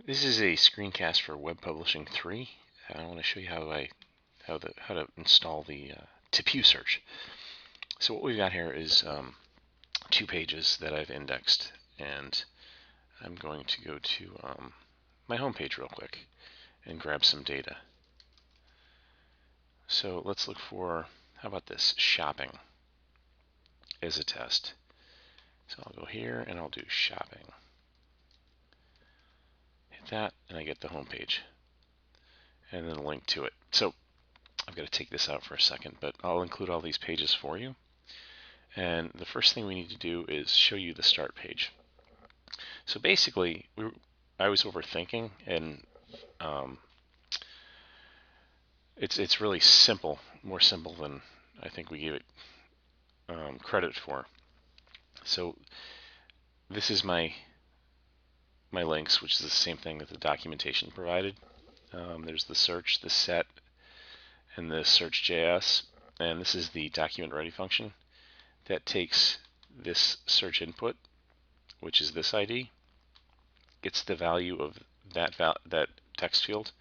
This is a screencast for Web Publishing 3. I want to show you how to install the Tipue search. So what we've got here is 2 pages that I've indexed, and I'm going to go to my home page real quick and grab some data. So let's look for, how about this, shopping as a test. So I'll go here and I'll do shopping. Hit that and I get the home page and then a link to it. So I've got to take this out for a second, but I'll include all these pages for you. And the first thing we need to do is show you the start page. So basically, I was overthinking, and it's really simple, more simple than I think we gave it credit for. So this is my links, which is the same thing that the documentation provided. There's the search, the set, and the search.js, and this is the document ready function that takes this search input, which is this ID, gets the value of that text field,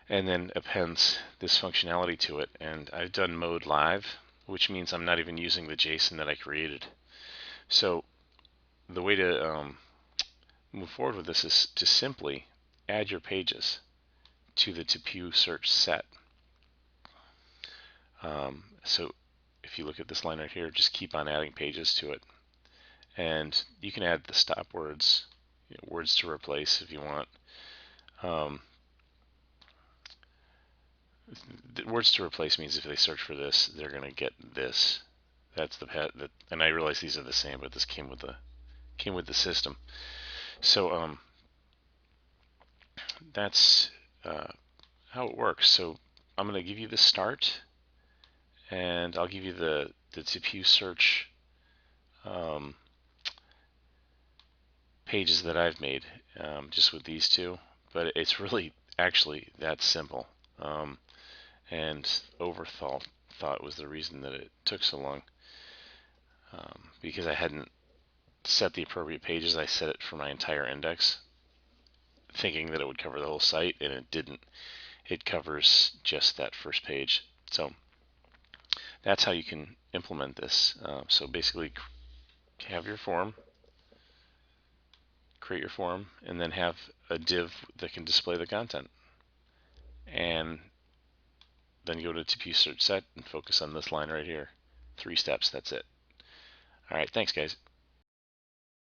and then appends this functionality to it. And I've done mode live, which means I'm not even using the JSON that I created. So the way to move forward with this is to simply add your pages to the Tipue search set. So if you look at this line right here, just keep on adding pages to it. And you can add the stop words, words to replace if you want. The words to replace means if they search for this, they're going to get this. That's the pet. And I realize these are the same, but this came with the system. So that's how it works. So I'm going to give you the start, and I'll give you the Tipue search pages that I've made just with these two. But it's really actually that simple. And overthought was the reason that it took so long, because I hadn't set the appropriate pages. I set it for my entire index, thinking that it would cover the whole site, and it didn't. It covers just that first page. So that's how you can implement this. So basically, have your form, create your form, and then have a div that can display the content. And then go to Tipue search set and focus on this line right here. 3 steps, that's it. All right, thanks guys.